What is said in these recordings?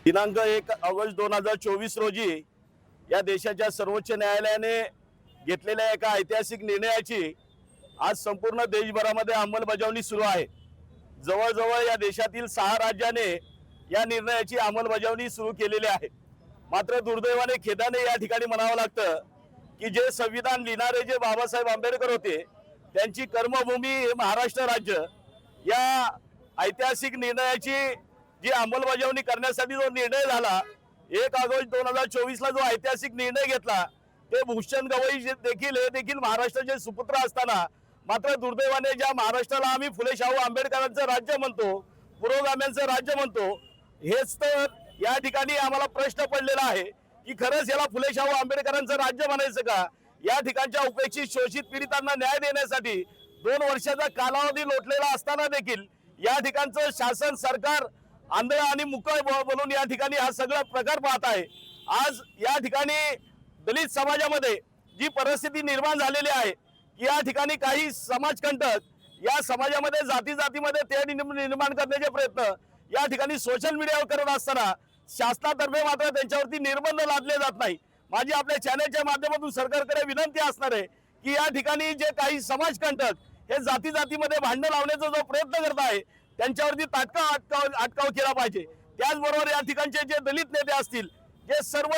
दिनांक 1 ऑगस्ट 2024 रोजी या देशाच्या सर्वोच्च न्यायालयाने घेतलेल्या एका ऐतिहासिक निर्णयाची आज संपूर्ण देशभरामध्ये अंमलबजावणी सुरू आहे। जवळजवळ या देशातील 6 राज्यांनी या निर्णयाची अंमलबजावणी सुरू केलेली आहे। मात्र दुर्दैवाने खेदाने या ठिकाणी म्हणावं लागतं की जे संविधान लिहिणारे जे बाबासाहेब आंबेडकर होते त्यांची कर्मभूमी महाराष्ट्र राज्य या ऐतिहासिक निर्णयाची जी अंमलबजावणी करण्यासाठी जो निर्णय झाला 1 ऑगस्ट 2024 ला जो ऐतिहासिक निर्णय घेतला ते भूषण गवई देखील हे देखील महाराष्ट्राचे सुपुत्र असताना मात्र दुर्दैवाने ज्या महाराष्ट्राला आम्ही फुले शाहू आंबेडकरांचं राज्य म्हणतो, पुरोगाम्यांचं राज्य म्हणतो, हेच तर या ठिकाणी आम्हाला प्रश्न पडलेला आहे की खरंच याला फुले शाहू आंबेडकरांचं राज्य म्हणायचं का? या ठिकाणच्या उपेक्षित शोषित पीडितांना न्याय देण्यासाठी 2 वर्षाचा कालावधी लोटलेला असताना देखील या ठिकाणचं शासन सरकार आंधळ आणि मुकळ बोलून या ठिकाणी हा सगळा प्रकार पाहत आहे। आज या ठिकाणी दलित समाजामध्ये जी परिस्थिती निर्माण झालेली आहे की या ठिकाणी काही समाजकंटक या समाजामध्ये जातीमध्ये तेढ निर्माण करण्याचे प्रयत्न या ठिकाणी सोशल मीडियावर करत असताना शासनातर्फे मात्र त्यांच्यावरती निर्बंध लादले जात नाही। माझी आपल्या चॅनलच्या माध्यमातून सरकारकडे विनंती असणार आहे की या ठिकाणी जे काही समाजकंटक हे जातीमध्ये भांडण लावण्याचा जो प्रयत्न करत आहे त्यांच्यावरती तात्काळ अटकाव केला पाहिजे। त्याचबरोबर या ठिकाणचे जे दलित नेते असतील, जे सर्व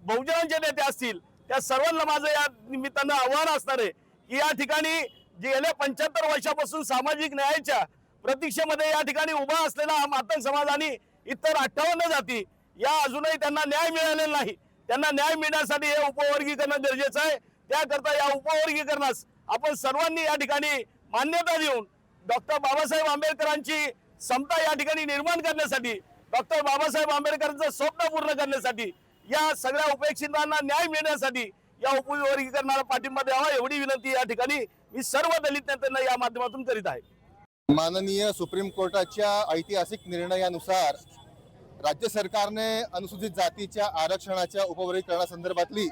बहुजनांचे नेते असतील, त्या सर्वांना माझं या निमित्तानं आव्हान असणार आहे की या ठिकाणी गेल्या 75 वर्षापासून सामाजिक न्यायाच्या प्रतीक्षेमध्ये या ठिकाणी उभा असलेला हा मातंग समाज आणि इतर 58 जाती या अजूनही त्यांना न्याय मिळालेला नाही। त्यांना न्याय मिळण्यासाठी हे उपवर्गीकरण गरजेचं आहे। त्याकरता या उपवर्गीकरणास आपण सर्वांनी या ठिकाणी मान्यता देऊन डॉक्टर बाबासाहेब आंबेडकरांची समता या ठिकाणी निर्माण करण्यासाठी, डॉक्टर बाबासाहेब आंबेडकरांचं स्वप्न पूर्ण करण्यासाठी, या सगळ्या उपेक्षितांना न्याय मिळण्यासाठी या उपवर्गीकरणाला पाठिंबा द्यावा एवढी विनंती या ठिकाणी मी सर्व दलित नेत्यांना या माध्यमातून करीत आहे। माननीय सुप्रीम कोर्टाच्या ऐतिहासिक निर्णयानुसार राज्य सरकारने अनुसूचित जातीच्या आरक्षणाच्या उपवर्गीकरणासंदर्भातली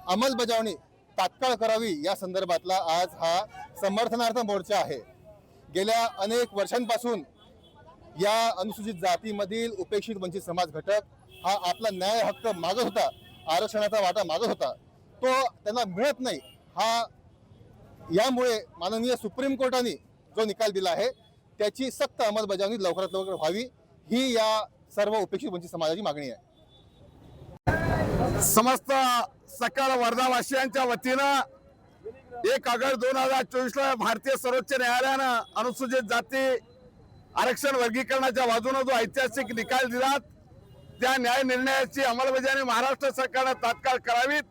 अंमलबजावणी तात्काळ करावी या संदर्भातला आज हा समर्थनार्थ मोर्चा आहे। गेल्या अनेक वर्षांपासून या अनुसूचित जातीमधील उपेक्षित वंचित समाज घटक हा आपला न्याय हक्क मागत होता, आरक्षणाचा वाटा मागत होता, तो त्यांना मिळत नाही। यामुळे माननीय सुप्रीम कोर्टाने जो निकाल दिला आहे त्याची सक्त अंमलबजावणी लवकरात लवकर व्हावी ही या सर्व उपेक्षित वंचित समाजाची मागणी आहे। समस्त सकल वर्धावासियांच्या वतीनं 1 ऑगस्ट 2024 ला भारतीय सर्वोच्च न्यायालयानं अनुसूचित जाती आरक्षण वर्गीकरणाच्या बाजूने जो ऐतिहासिक निकाल दिला त्या न्याय निर्णयाची अंमलबजावणी महाराष्ट्र सरकारने तात्काळ करावीत।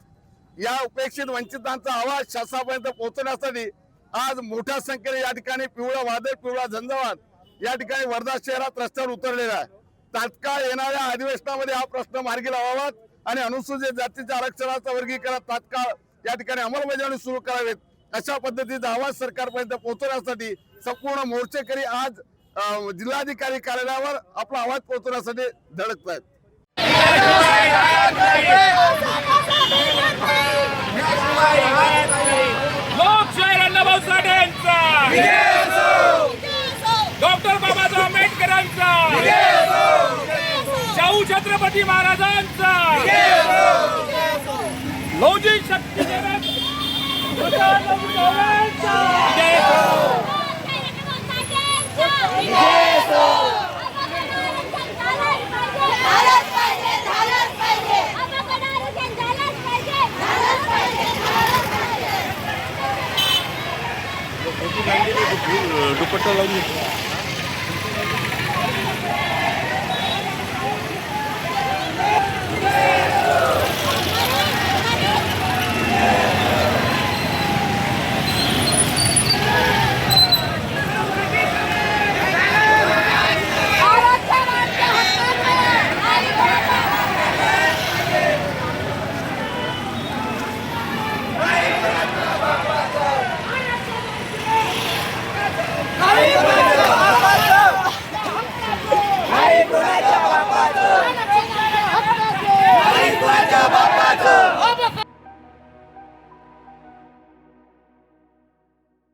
या उपेक्षित वंचितांचा आवाज शासनापर्यंत पोहोचवण्यासाठी आज मोठ्या संख्येने या ठिकाणी पिवळा वादळ, पिवळा झंझावात या ठिकाणी वर्धा शहरात रस्त्यावर उतरलेला आहे। तात्काळ येणाऱ्या अधिवेशनामध्ये हा प्रश्न मार्गी लावावा आणि अनुसूचित जातीच्या आरक्षणाचा वर्गीकरण तात्काळ या ठिकाणी अंमलबजावणी सुरू करावेत अशा पद्धतीचा आवाज सरकारपर्यंत पोहोचवण्यासाठी संपूर्ण मोर्चेकरी आज जिल्हाधिकारी कार्यालयावर आपला आवाज पोहोचवण्यासाठी धडकत आहेत। लोकशाहीर अण्णाभाऊ साठेंचा, डॉक्टर बाबासाहेब आंबेडकरांचा, शाहू छत्रपती महाराजांचा, लौकिक शक्ती दुपट्टा लावून